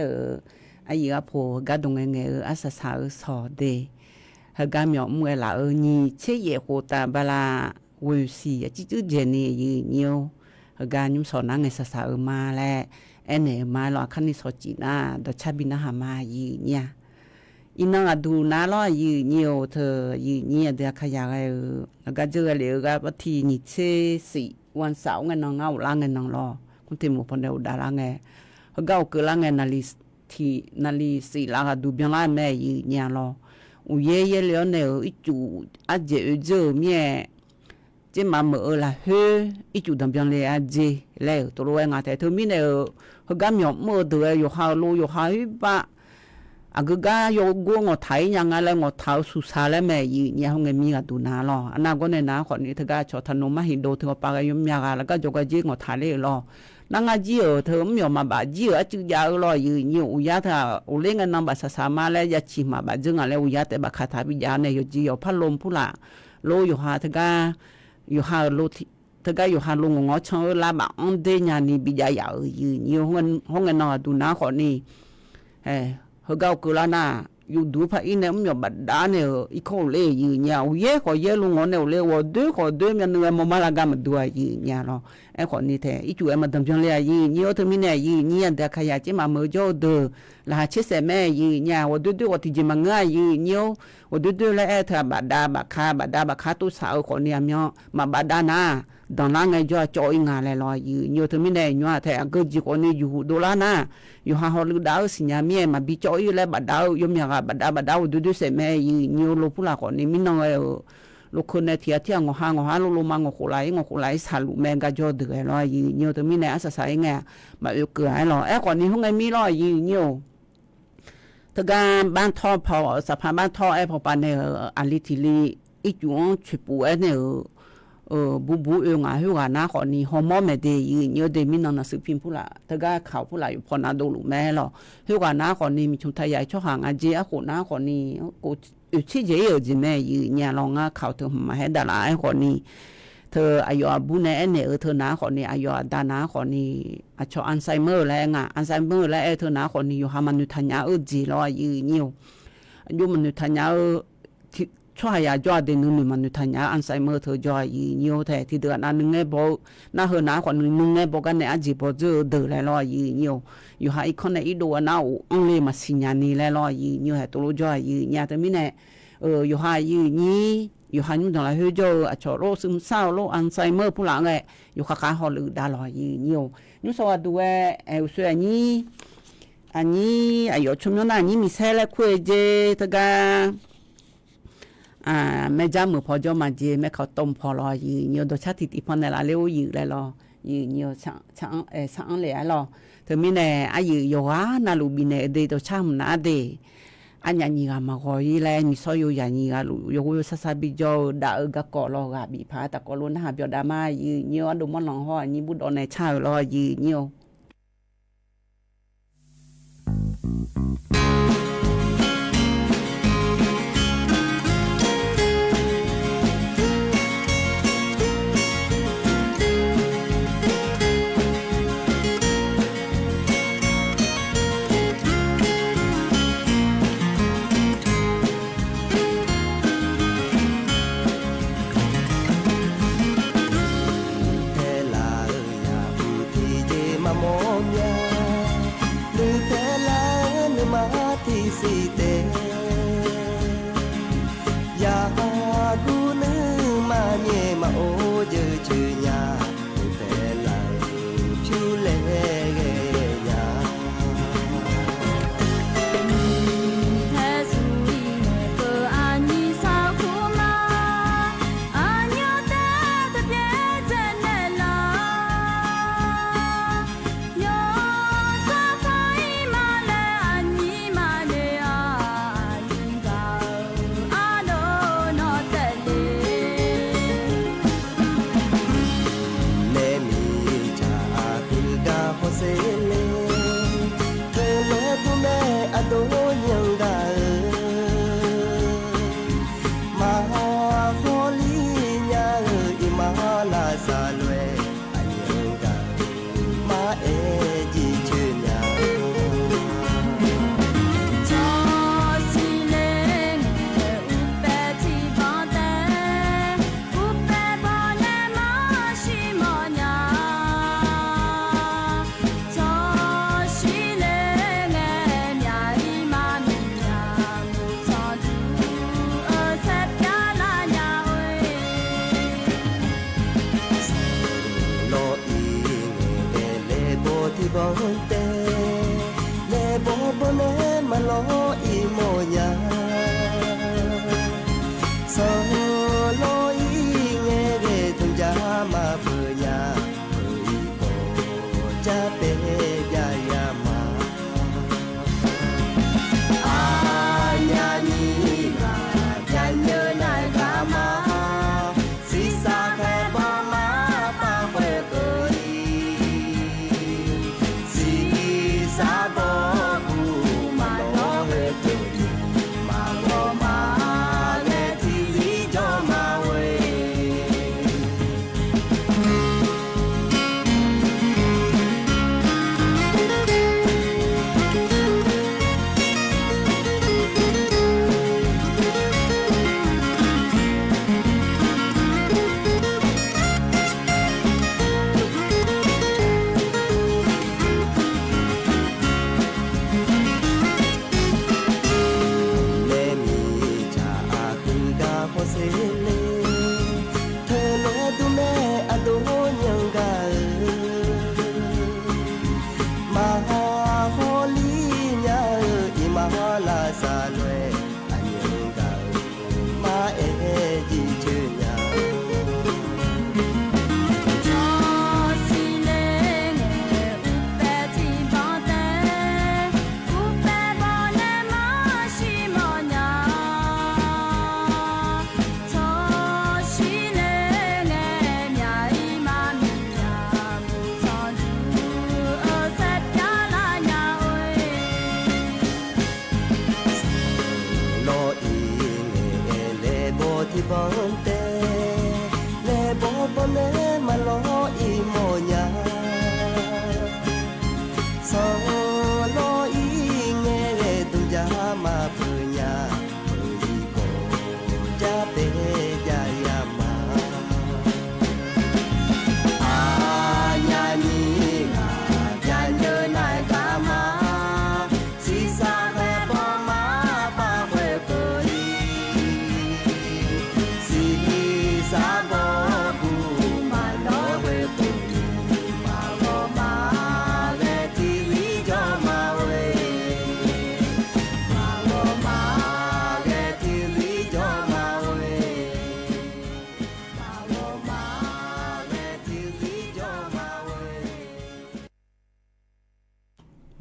Speaker 1: ไอ้ยีก็โผล่กัดตรงเงี้ยอาสาสอเดเฮกามีอมเวลานี่เชี่ยโคตาบลาวิสีจิจุเจนี่ยีเนียวเฮกายุ่งสอนั่งไงสามาแล้วเอเนมาลอคันนี่สอจีน่าดชาบินะหามายีเนี่ยอินังดูนาลอยีเนียวเธอยีเนี่ยเดี๋ยวขยายแล้วก็เจอเลยก็บางทีนี่เชสิวันเสาร์เงินน้องเอาล้างเงินน้องรอคุณติมพอเดาดาล้างเงินเขาเก่าเกิดล้างเงินนาลีสิล้างดูเบียงล้างแม่ยีเนี่ยรออุเย่เลี้ยวเนี่ยอีจูอาเจเจอเมียเจมาเมื่อละเฮอีจูดังเบียงเลยอาเจแล้วตัวรู้งาแต่เธอมีเนี่ยเขาก็มีเมื่อเดืออยู่หาโลอยู่หาฮิบะอากกะโยกงอไทยยังอะไรงอเท้าสุสาและแม่ยีเนี่ยเฮงมีกะดูนาลออันนั้นก็เนี่ยนะคนนี้เธอก็ชอถนนมาหินโดเธอปากยมยาแล้วก็จกจีงอไทยเลยลอนางจีเธอไม่ยอมมาบาจีจุยาลอยีเนี่ยอุยาเธออุเลงกันนำบาสามาแล้วยาชิมาบาจึงอะไรอุยาแต่บาคาถาบิยาเนี่ยอยู่จีอยู่พัดลมผู้ละโลอยู่หาเธอก็อยู่หาโลเธอก็อยู่หาลงงอชอลาบาอันเดญานีบิยาอยู่เนี่ยห้องเงินนอดูนาคนนี้เฮาเก่าคือละน่ะอยู่ดูพะอีเนี่ยมันบัดดาเนี่ยอีโคเลยีเนี่ยเย่ขอเย่ลุงเนี่ยเลวเด้อขอเด้อมันเนื้อมาละกะมาดูยีเนี่ยเนาะไอ้คนนี้แท้อีจู่มาดำจังเลยยีเนี่ยเธอมีเนี่ยยีเนี่ยแต่ขยะจิมาเมอจอเด้อละเชเสแม่ยีเนี่ยว่าเด้อว่าที่จิมาง่ายยีเนี่ยว่าเด้อแล้วเธอบัดดาบักคาตุสาวคนเนี่ยมาบัดดานะ dans la ngai jo cho inga le lo yi nyo to mi ne nyo the go ji ko ni yu do la na yu ha ho lu da si nya mi ma bi cho yi le ba da yo mi ga ba da du se me yi nyo lo pu la ko ni mi no lo ko ne tia ngo ha lo ma ngo ko lai sa lu me ga jo de lo yi nyo to mi ne asa sa nga ma yu ke ai lo e ko ni hu ngai mi lo yi nyoตะกานบ้านท่อพอสะพานบ้านท่อไอ้พอปานเนี่ยอันลิทิลีอีจวงฉุปูไอ้เนี่ยบูเองอ่ะฮู้ว่านะขอนี่ฮอร์โมนแม่เดยเยอะเดมินนะสึพิมพุละตะกาข่าวพุละอยู่พอนาโดลุแม่หรอฮู้ว่านะขอนี่มีชุมไทยใหญ่ช่อหางอาเจอะโคนะขอนี่กูชิเจเยอะจิแม่อยู่เนี่ยลองอ่ะข่าวถึงมาให้ดาราไอ้ขอนี่เธออายุบุญเนี่ยเธอนะขอนี่อายุดานะขอนี่อาชออัลไซเมอร์แล้วไงอัลไซเมอร์แล้วเธอนะขอนี่อยู่หามันนุทัญญาจีรออยู่เนี่ยอยู่มันนุทัญญาช่วยยาจอดนึงมันนุทัญญาอัลไซเมอร์เธอจอยอยู่เนี่ยแต่ที่เดือนนั้นนึงไงบ่น่าเฮนะขอนึงไงบ่กันเนี่ยอาจีบ่เจอเดือแล้วรออยู่เนี่ยอยู่หาอีกคนเนี่ยอีดูนะอังเลมาสิญญานี่แล้วรออยู่เนี่ยให้ตัวจอยอยู่เนี่ยแต่มิเนี่ยอยู่หาอยู่นี่อยู่หันมันต้องละเฮโจอะชอโรซึมเศร้าโรอัลไซเมอร์ผู้หลังไงอยู่ค้าฮอลือดาลอยอยู่นี่สวัสดีเอ้ส่วนนี้อันนี้อายุชุมนั้นนี่มีเซลคุยเจตะกาแม่จ้ามือพอจอมาเจแม่เขาต้มพอลอยอยู่โดชาติติพอในละเลวอยู่แล้วรออยู่ช่างเลยรอเธอมีแน่อายุอยู่ว่านาลูบินเนเดโดช่างนาเดอันนี้ก็มาคอยแลมีซอยอยู่อย่างนี้ก็อยู่สัสบิจอดาก็กอลอกะบีพาตะกอลุนหาเปียดามายืเนียวดูมันหลงฮ้อนี่บุดอในชาวรอยืเนียว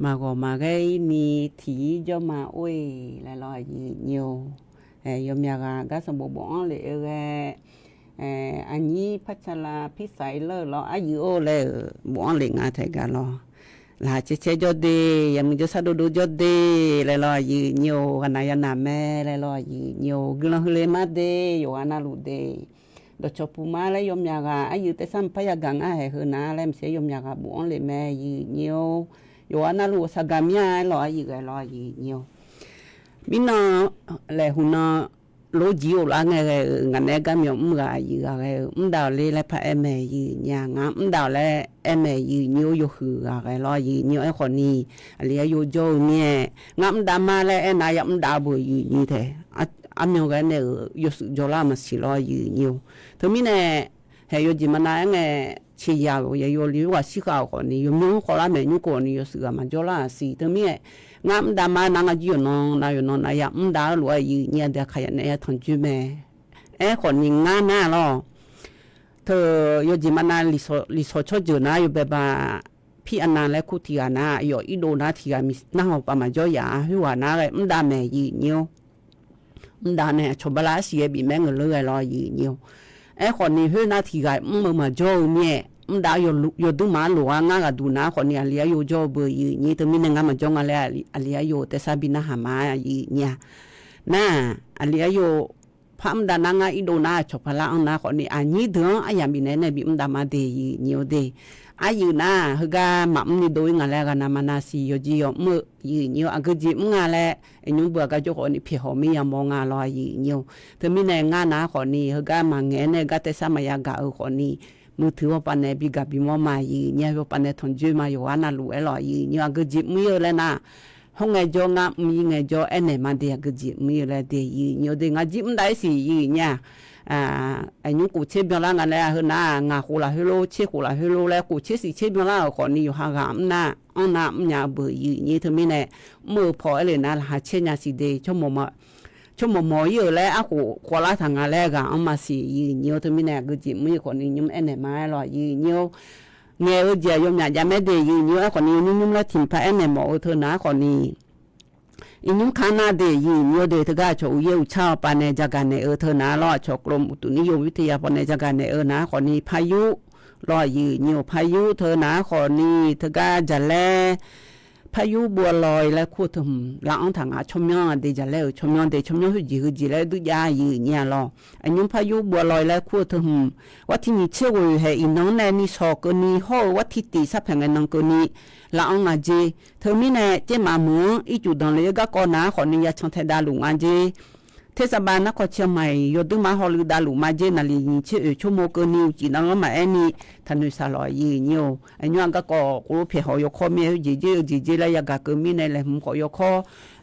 Speaker 1: มาก็มาไกนี่ถีจะมาโอ้ยแล้วรออยู่เนียวยมยากาก็สมบูรณ์เลยอันนี้พัชราพิสัยเลยรออายุเลยบ่เลยงาไทกันรอลาเชจอเดยามจะสะดุจอเดแล้วรออยู่เนียวกันายนาแม่แล้วรออยู่เนียวกลเลมาเดโยอานาลูเดดชปูมาแล้วยมยากาอายุแต่สัมพยากังเฮนาแล้วเสยมยากาบ่เลยแม่อยู่เนียวโยอานาลูสะกามีรออยู่รออยู่เนียวมินาแลหุนาโลจิโอลาไงงันเนกะมีมกะอยู่กะดาวเลและพะเอเมอยู่ญางะดาวและเอเมอยู่ญโยหือกะรออยู่ญไอ้คนนี้อเลียโยโจเนี่ยงะดามาและเอนายะดาบ่อยู่นี่แท้อะมีกะเนี่ยยสุโจลามาสิรออยู่ญทมิเนเฮโยจิมนาไงชียาโยโยลิวะสิกาคนนี้ยมขอละเมญูคนนี้ยสุกะมาโจลาสิทมิงามดามานังจิโนนายโนนายะดาลัวอยู่เนี่ยเดขยะเนทอนจุเมคนนี้งานาลอเธอยจิมานาลิโซชจุนาอยู่แบบว่าพี่อนาและคุติอานาอยู่อีโดนาทิกามินาฮปามาจอยาหัวนาเลยดาเมอยู่เนียวดาเนี่ยชบลาสิบิแมงเลยรออยู่เนียวคนนี้หัวนาทิกามาจอยเนี่ยดาอยู่ดูมาหลวงงาดูนาคนนี้เลียอยู่จอบอยู่นี่ตมินงามาจงอะไรเลียอยู่แต่ซาบินาหามาอยู่เนี่ยน่ะเลียอยู่พามดานางาอีโดนาชพละอันนาคนนี้อันนี้เด้ออายามิเนเนบิมดามาเดอยู่เนี่ยเดอายุน่ะฮกามัมนี่โดยงาแล้วกันนามานาซีอยู่จิอยู่มื้ออยู่เนี่ยอักจิมงาแล้วไอ้ยุบัวก็จคนนี้พี่หอมียามองาลอยอยู่เนี่ยตมินงานาคนนี้ฮกามาเงเนกะแต่สมัยกะคนนี้มือถือว่าปานบิกะบิมอมาอยู่เนี่ยว่าปานทนจุมาอยู่อานาลูลออยู่เนี่ยกจิมือแล้วนะห้องไงจงะมีไงจอเอเนมาเดียกจิมือแล้วเดอยู่เนี่ยเดงจิมได้สิอยู่เนี่ยไอ้ยุกูเชบยอลางานแล้วเฮนางาโคลาเฮโลเชโคลาเฮโลแล้วกูเชสิเชบยอลาคนนี้อยู่หากามนะอันน่ะญาเบอยู่เนี่ยเธอมีเนี่ยมือพอเลยนะหาเชญาสิเดชั่วโมงชั่วโมงอยู่แล้วอะกูขอลาทางงานแล้วก็เอามาสิอยู่เนี่ยเธอมีเนี่ยกจิมือคนนี้ยุ่มเอเนมาลอยอยู่เนี่ยเงี้ยเจียยมอย่าไม่ได้อยู่เนี่ยคนนี้ยุ่มแล้วถิ่นพระเอเนหมอเธอนะคนนี้ยุ่มข้างหน้าเดียอยู่เนี่ยเดทก็โชว์เยี่ยวชาวปานในจักรในเธอนะรอชกลมอุตุนิยมวิทยาปานในจักรในนะคนนี้พายุรออยู่เนี่ยพายุเธอนะคนนี้เธอก็จะแลพายุบัวลอยและคู่ถึงหลังทางชมยอนเดจะแล้วชมยอนเดชมยอนหือจีแล้วดุยาอยู่เนี่ยรออันยุ่มพายุบัวลอยและคู่ถึงว่าที่นี่เชื่อว่าให้อีน้องแน่นี่สอกกนี่ห่อว่าที่ตีสับแห่งน้องกนี่หลังอาเจเธอมีแน่เจมาหมูอีจุดดังเลยก็ก่อนนะขอนี่ยาช่างเทดาลุงอาเจเทศบาลนครเชียงใหม่ยดูมาฮอลดาลุมาเจนาลีนี่เชื่อชั่วโมงกนิวจีนังมาเอนี่ทันดุสาลอยยี่เนี่ยอันนี้ก็กูเพียหอยคอมีจีแล้วยากก็มีในแหล่งหอยคอ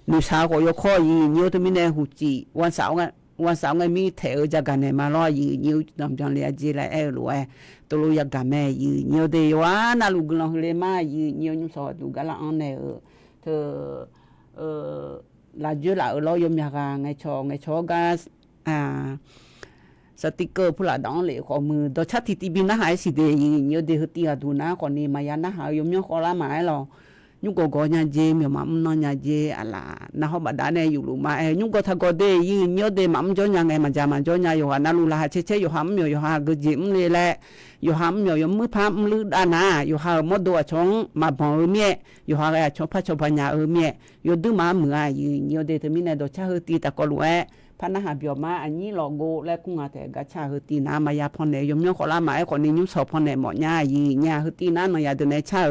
Speaker 1: นุสาหอยคอยี่เนี่ยตัวมีในหูจีวันเสาร์ไงมีเถอจากกันในมาลอยยี่เนี่ยนำจังเลยจีแล้วรวยตัวลูกยากแม่ยี่เนี่ยเดียวน่าลูกน้องเลยมายี่เนี่ยยุ่งสอดดูกันละอันเนี่ยเธอลาจูลาเรายมยากไงชอก็สติกเกอร์ผู้ละดองเลยขอมือดอชัดที่ตีบินนะหายสิเดียเนี่ยเดี๋ยวตีดูนะคนนี้มายานะหายมยขอละหมายหรอยุกก็เนี่ยเจมีมั่มนอนเนี่ยเจอะไรนะเขาบัดเนี่ยอยู่รู้มายุกก็ถ้าก็เดียเนี่ยเดียมั่มจ้องยังไงมันจะมันจ้องยังอยู่ฮะนั่นรู้ละเช่อยู่หำอยู่ฮะก็จิมเลยแหละอยู่หำอยู่มือพับมือด้านหน้าอยู่หามดตัวชงมาพอเมียอยู่หาชงพัชพัญญาเมียอยู่ดูมาเมื่ออยู่เนี่ยเดียมีเนี่ยดอชาเฮตีตะกรู้พันหาเบียวมาอันนี้ลอโกและกุ้งอาแต่กัชชาเฮตีน้ามายาพอนเนยมยขอละหมายคนนี้ยุ่งสอบพอนเนหมอญ่ายีญ่าเฮตีน้านอยาเดนชา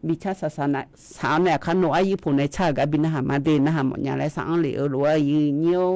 Speaker 1: บิชาศาสนาสาวเนี่ยขันโนอายุผู้ในชากับบินหามาเดนหาหมอญ่าและสังเลรัวยีเนียว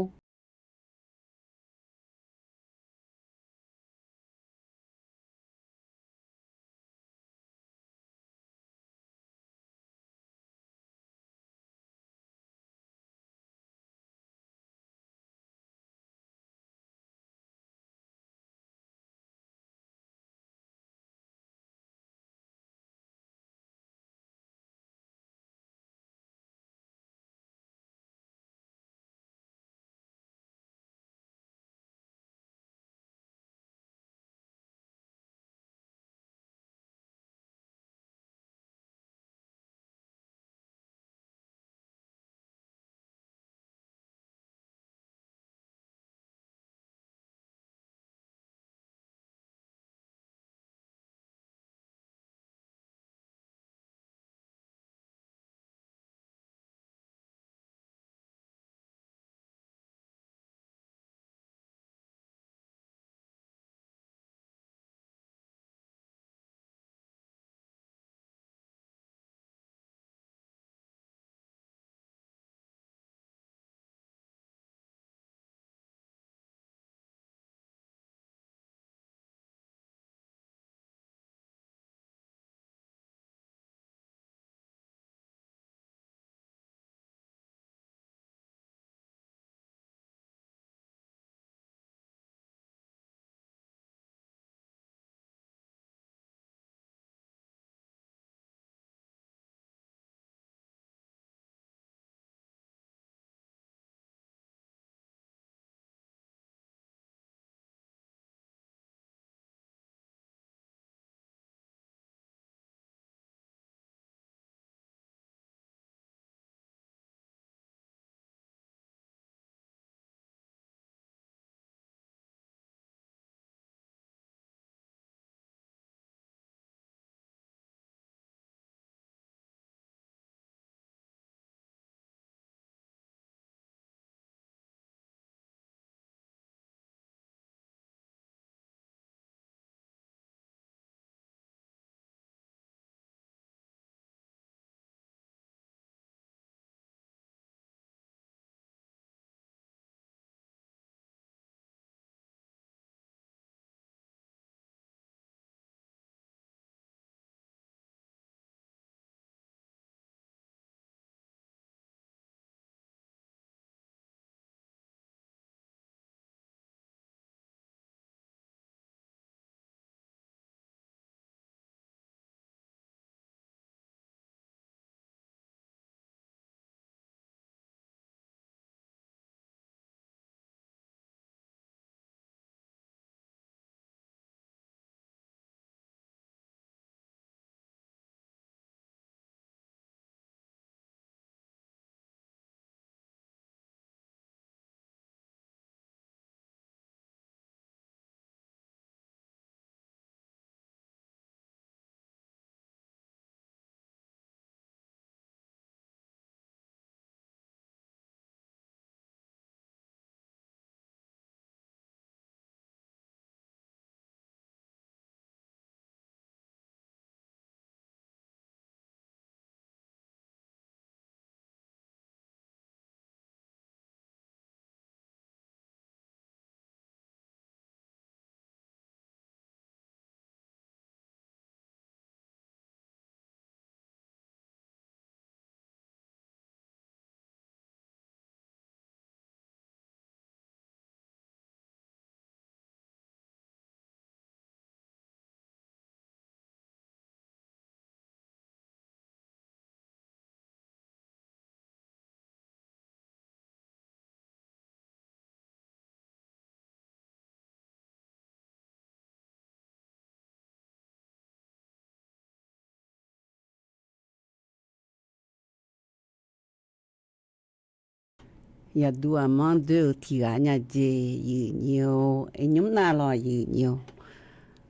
Speaker 1: ya dua man de tia nya je yi nyo enyum na lo yi nyo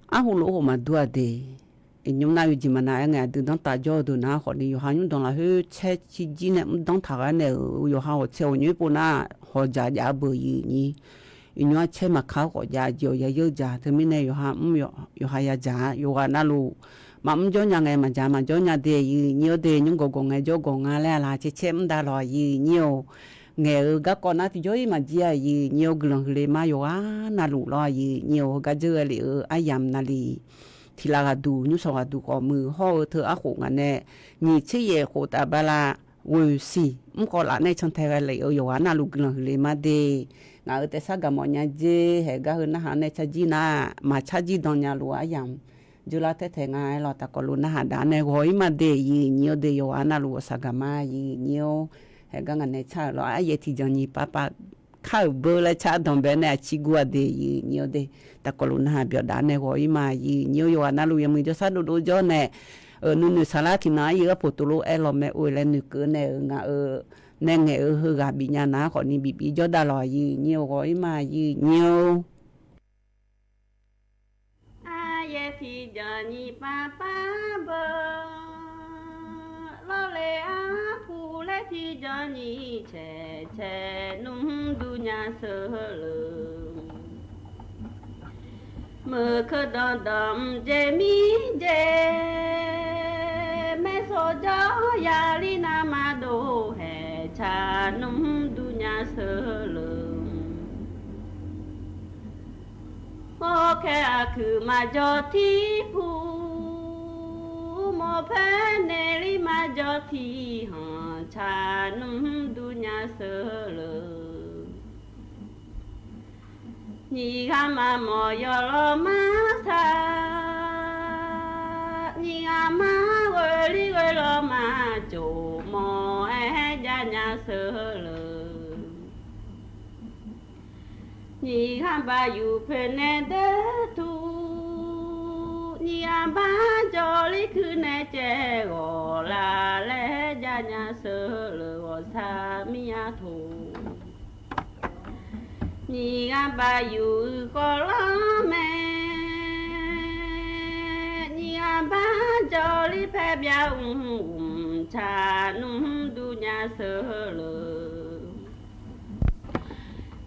Speaker 1: a hu lo ma dua de enyum na yu ji mana nga de don ta jo do na ho ni yo han don la he che chi ji ne don ta ga ne yo ha ho che o nyu po na ho ja ja bo yi ni inyo che ma kha ko ja jo ya yo ja de mi ne yo ha ya ja yo ga na lu ma jo nya ngai ma ja ma jo nya de yi nyo de nyum go go ngai jo go nga la la che che m da lo yi nyo nghe ga con na thì doi mà dia yi nhiều glong le ma yo na lu lo yi nhiều ga je le ayam na li thì là ga du nyu so ga du ko mu ho thơ a khu nga ne ni che ye ko ta ba la wo si ko la ne chon the ga le yo na lu glong le ma de na te sa ga mo nya je he ga na ha ne cha ji na ma cha ji don nya lu ayam jula te the nga lo ta ko lu na ha da ne hoi ma de yi nhiều de yo na lu sa ga ma yi nhiều he ga ne cha lo a ye ti jani papa ka bo la cha don be na chi gua de yi nyo de ta ko na ha bio da ne go i ma yi nyo yo na lu ye mi jo sa do jo ne nu nu sala ti na yi po to lo e lo me o le nu ke ne nga ne nge hu ga bi nya na ko ni bi jo da lo yi nyo go i ma yi nyo
Speaker 4: a ye ti jani papa bo lo le a le ti jani che che num du nya sơ lơ mơ khơ đom đom je mi je me so jo ya li na ma do he cha num du nya sơ lơ o ke a ku ma jo ti pu mo phe ne li ma jo ti ha cha num du nya sơ lơ ni ga ma mo yo lo ma sa ni ga ma wo li wo lo ma jo mo e ja nya sơ lơ ni ga ba yu phe ne de tu ni a ba jo li khu ne che go la le ja nya sơ lơ wo sa mi a thu ni a ba yu ko la me ni a ba jo li phe bia cha num du nya sơ lơ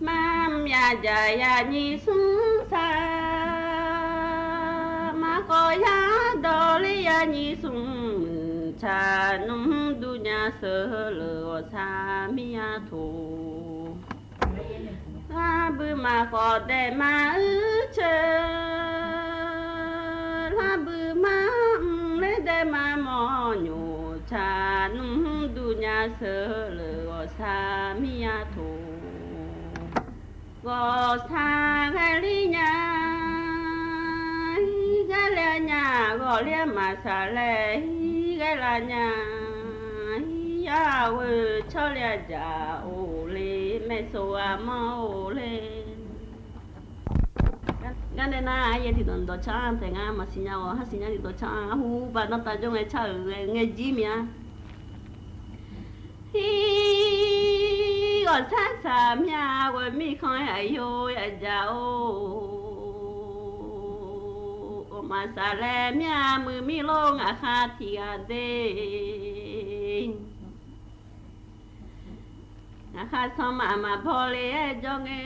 Speaker 4: mam ya ja ya ni sun sa ko ya do li ya ni sum cha num du nya sơ lơ sa mi a thu a bu ma ko de ma che la bu ma le de ma mo nyu cha num du nya sơ lơ sa mi a thu go sa ga li nya ga le nya go le ma sa le ga la nya ya we cho le ja o le me so a ma o le ga ne na ye ti don do cha te nga ma si nya o ha si nya ti do cha hu ba na ta jo nge cha nge ji mi a hi go sa sa mya we mi khoi ai yo ya ja o ma sa le mya mu mi lo nga kha ti a de nga kha so ma pho le jo nge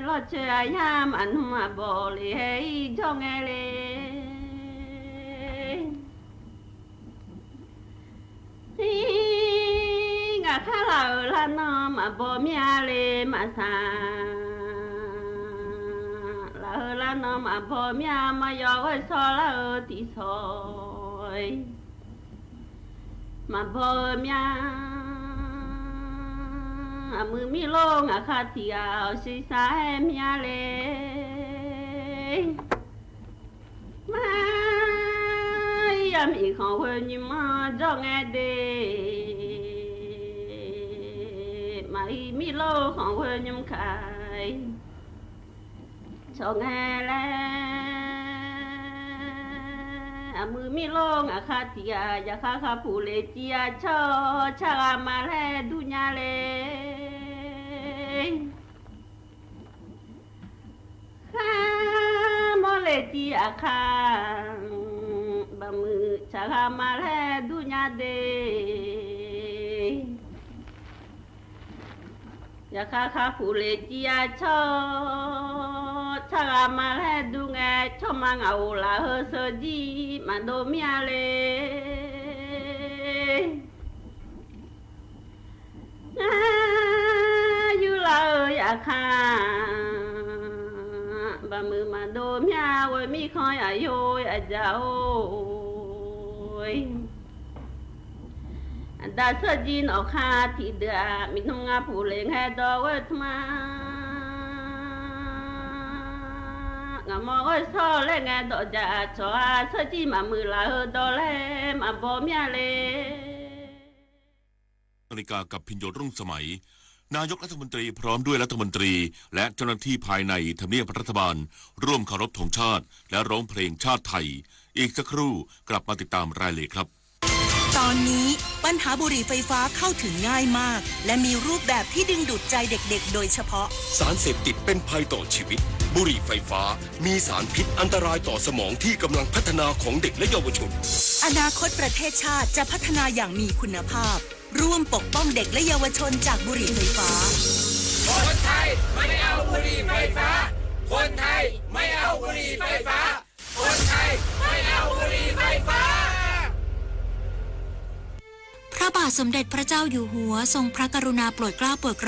Speaker 4: lo che a ya man ma bo le jo nge le nga kha la no ma bo mya le ma sa la no ma bo mya ma yo so la ti soi ma bo mya mu mi lo nga kha ti a si sa mya le ma ya mi khon we ni ma jo nge de ma mi lo khon we nyum khai cho nghe lẽ มือมีลงอาคาติยายาคาคาผู้เลจียชอชามาแลดุญาเลคามอเลจีอาคาบะมือชามาแลดุญาเดยาคาคาผู้เลจียชอชามาแลดุงะชอมังเอาลาเฮเซจีมาโดเมียเลอยู่ลาเอยาคาบะมือมาโดเมียไว้มีคอยอายุอาเจ้าดาสจีนออกคาที่เดือมีทำงานผู้เลี้ยงให้ดอกเวทมางามอก็ซอเล่งดอกจะชอสจีมามือลาเฮดอเลมาบ่เมียเล
Speaker 5: นาฬิกากับพิญโยรุ่งสมัยนายกรัฐมนตรีพร้อมด้วยรัฐมนตรีและเจ้าหน้าที่ภายในทำเนียบรัฐบาลร่วมเคารพธงชาติและร้องเพลงชาติไทยอีกสักครู่กลับมาติดตามรายละเอียดครับ
Speaker 6: ตอนนี้ปัญหาบุหรี่ไฟฟ้าเข้าถึงง่ายมากและมีรูปแบบที่ดึงดูดใจเด็กๆโดยเฉพาะ
Speaker 7: สารเสพติดเป็นภัยต่อชีวิตบุหรี่ไฟฟ้ามีสารพิษอันตรายต่อสมองที่กำลังพัฒนาของเด็กและเยาวชน
Speaker 6: อนาคตประเทศชาติจะพัฒนาอย่างมีคุณภาพร่วมปกป้องเด็กและเยาวชนจากบุหรี่ไฟฟ้า
Speaker 8: คนไทยไม่เอาบุหรี่ไฟฟ้าคนไทยไม่เอาบุหรี่ไฟฟ้าคนไทยไม่เอาบุหรี่ไฟฟ้า
Speaker 9: พระบาทสมเด็จพระเจ้าอยู่หัวทรงพระกรุณาโปรดเกล้าโปรดกระ